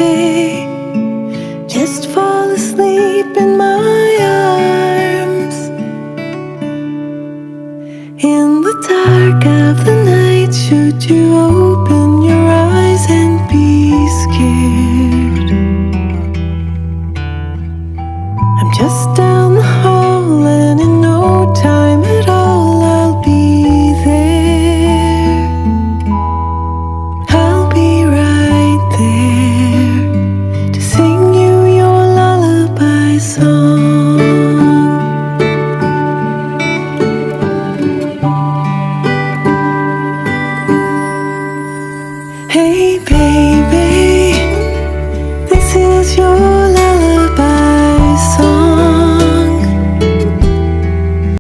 baby, just fall asleep in my arms. In the dark of the night, should you open your eyes and be scared, I'm just down the hall, and in no time at all I'll be there. I'll be right there to sing you your lullaby song. Hey baby, this is your